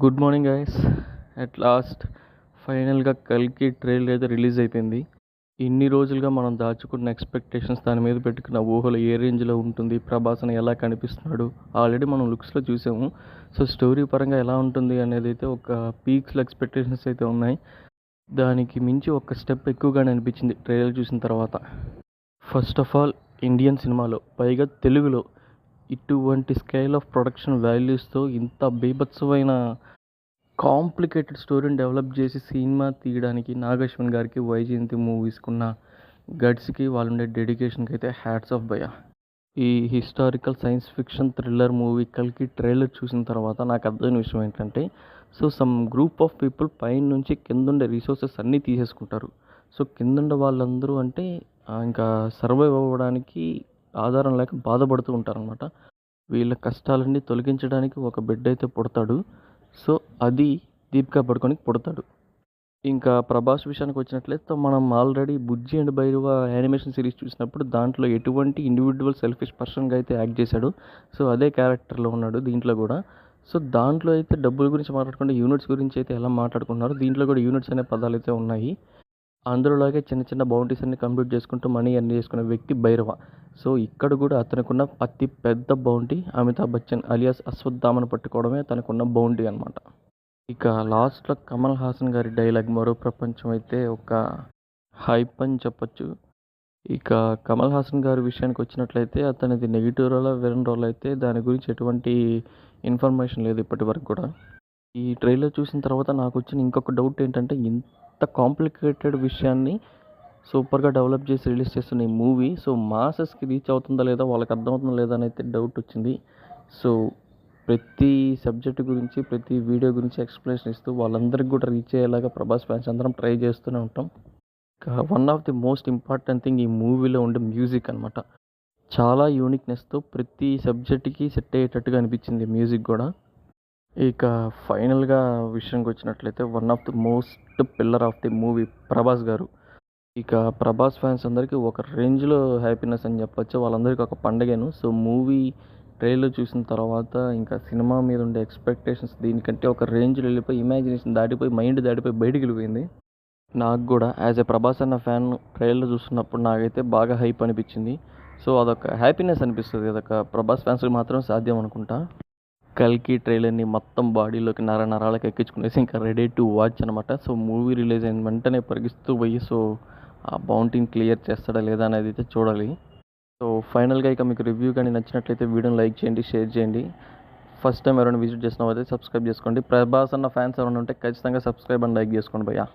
Good morning guys. At last ఫైనల్గా కల్కి trailer అయితే రిలీజ్ అయిపోయింది. ఇన్ని రోజులుగా మనం దాచుకున్న ఎక్స్పెక్టేషన్స్, దాని మీద పెట్టుకున్న ఊహలు ఏ రేంజ్లో ఉంటుంది, ప్రభాస్ని ఎలా కనిపిస్తున్నాడు ఆల్రెడీ మనం లుక్స్లో చూసాము. సో స్టోరీ పరంగా ఎలా ఉంటుంది అనేది అయితే ఒక పీక్స్లో ఎక్స్పెక్టేషన్స్ అయితే ఉన్నాయి. దానికి మించి ఒక స్టెప్ ఎక్కువగానే అనిపించింది ట్రైలర్ చూసిన తర్వాత. ఫస్ట్ ఆఫ్ ఆల్ ఇండియన్ సినిమాలో, పైగా తెలుగులో ఇటువంటి స్కేల్ ఆఫ్ ప్రొడక్షన్ వాల్యూస్తో ఇంత బీభత్సమైన కాంప్లికేటెడ్ స్టోరీని డెవలప్ చేసి సినిమా తీయడానికి నాగశ్విన్ గారికి, వైజయంతి మూవీస్కున్న గట్స్కి, వాళ్ళుండే డెడికేషన్కి అయితే హ్యాట్స్ ఆఫ్ భయ్యా. ఈ historical science fiction thriller movie కల్కి ట్రైలర్ చూసిన తర్వాత నాకు అర్థమైన విషయం ఏంటంటే, so some group of people పైన నుంచి కిందుండే రిసోర్సెస్ అన్నీ తీసేసుకుంటారు. సో కిందుండే వాళ్ళందరూ అంటే ఇంకా సర్వైవ్ అవ్వడానికి ఆధారం లేక బాధపడుతూ ఉంటారనమాట. వీళ్ళ కష్టాలన్నీ తొలగించడానికి ఒక బిడ్డ అయితే పుడతాడు. సో అది దీపికా పడుకోనికి పుడతాడు. ఇంకా ప్రభాస్ విషయానికి వచ్చినట్లయితే మనం already Bujji and Bhairava animation series చూసినప్పుడు దాంట్లో ఎటువంటి ఇండివిజువల్ సెల్ఫిష్ పర్సన్గా అయితే యాక్ట్ చేశాడు. సో అదే క్యారెక్టర్లో ఉన్నాడు దీంట్లో కూడా. సో దాంట్లో అయితే డబ్బుల గురించి మాట్లాడకుండా యూనిట్స్ గురించి అయితే ఎలా మాట్లాడుకున్నారు, దీంట్లో కూడా యూనిట్స్ అనే పదాలు అయితే ఉన్నాయి. అందులోలాగే చిన్న చిన్న బౌండరీస్ అన్ని కంప్లీట్ చేసుకుంటూ మనీ అన్ని చేసుకునే వ్యక్తి భైరవ. సో ఇక్కడ కూడా అతనుకున్న అతి పెద్ద బౌండరీ అమితాబ్ బచ్చన్ అలియాస్ అశ్వత్థామను పట్టుకోవడమే తనకున్న బౌండరీ అనమాట. ఇక లాస్ట్లో కమల్ హాసన్ గారి డైలాగ్ మరో ప్రపంచం అయితే ఒక హైప్ అని చెప్పొచ్చు. ఇక కమల్ హాసన్ గారి విషయానికి వచ్చినట్లయితే అతనిది నెగిటివ్ రోల్ విలన్ రోల్ అయితే దాని గురించి ఎటువంటి ఇన్ఫర్మేషన్ లేదు ఇప్పటి వరకు కూడా. ఈ ట్రైలర్ చూసిన తర్వాత నాకు వచ్చిన ఇంకొక డౌట్ ఏంటంటే, ఇంత కాంప్లికేటెడ్ విషయాన్ని సూపర్గా డెవలప్ చేసి రిలీజ్ చేస్తున్న ఈ మూవీ సో మాసెస్కి రీచ్ అవుతుందా లేదా, వాళ్ళకి అర్థమవుతుందా లేదా అని అయితే డౌట్ వచ్చింది. సో ప్రతి సబ్జెక్ట్ గురించి, ప్రతి వీడియో గురించి ఎక్స్ప్లెనేషన్ ఇస్తూ వాళ్ళందరికీ కూడా రీచ్ అయ్యేలాగా ప్రభాస్ ఫ్యాన్స్ అందరం ట్రై చేస్తూనే ఉంటాం. One of the most important thing ఈ మూవీలో ఉండే మ్యూజిక్ అనమాట. చాలా యూనిక్నెస్తో ప్రతి సబ్జెక్ట్కి సెట్ అయ్యేటట్టుగా అనిపించింది మ్యూజిక్ కూడా. ఇక ఫైనల్గా విషయానికి వచ్చినట్లయితే one of the most pillar of the movie Prabhas గారు. ఇక ప్రభాస్ ఫ్యాన్స్ అందరికీ ఒక రేంజ్లో హ్యాపీనెస్ అని చెప్పొచ్చు, వాళ్ళందరికీ ఒక పండగను. సో మూవీ ట్రైలర్ చూసిన తర్వాత ఇంకా సినిమా మీద ఉండే ఎక్స్పెక్టేషన్స్ దీనికంటే ఒక రేంజ్లో వెళ్ళిపోయి, ఇమాజినేషన్ దాటిపోయి, మైండ్ దాటిపోయి బయటికి వెళ్ళిపోయింది. నాకు కూడా యాజ్ ఏ ప్రభాస్ అన్న ఫ్యాన్ ట్రైలర్ చూస్తున్నప్పుడు నాకైతే బాగా హైప్ అనిపించింది. సో అదొక హ్యాపీనెస్ అనిపిస్తుంది, అదొక ప్రభాస్ ఫ్యాన్స్కి మాత్రం సాధ్యం అనుకుంటా. కల్కి ట్రైలర్ని మొత్తం బాడీలోకి నరాలకు ఎక్కించుకునేసి ఇంకా రెడీ టు వాచ్ అనమాట. సో మూవీ రిలీజ్ అయిన వెంటనే పరిగిస్తూ పోయి సో ఆ బౌంటీని క్లియర్ చేస్తాడా లేదా అనేది అయితే చూడాలి. సో ఫైనల్గా ఇక మీకు రివ్యూ కానీ నచ్చినట్లయితే వీడియోని లైక్ చేయండి, షేర్ చేయండి. ఫస్ట్ టైం ఎవరైనా విజిట్ చేసిన అయితే సబ్స్క్రైబ్ చేసుకోండి. ప్రభాస్ అన్న ఫ్యాన్స్ ఎవరైనా ఉంటే ఖచ్చితంగా సబ్స్క్రైబ్ అండ్ లైక్ చేసుకోండి భయ్యా.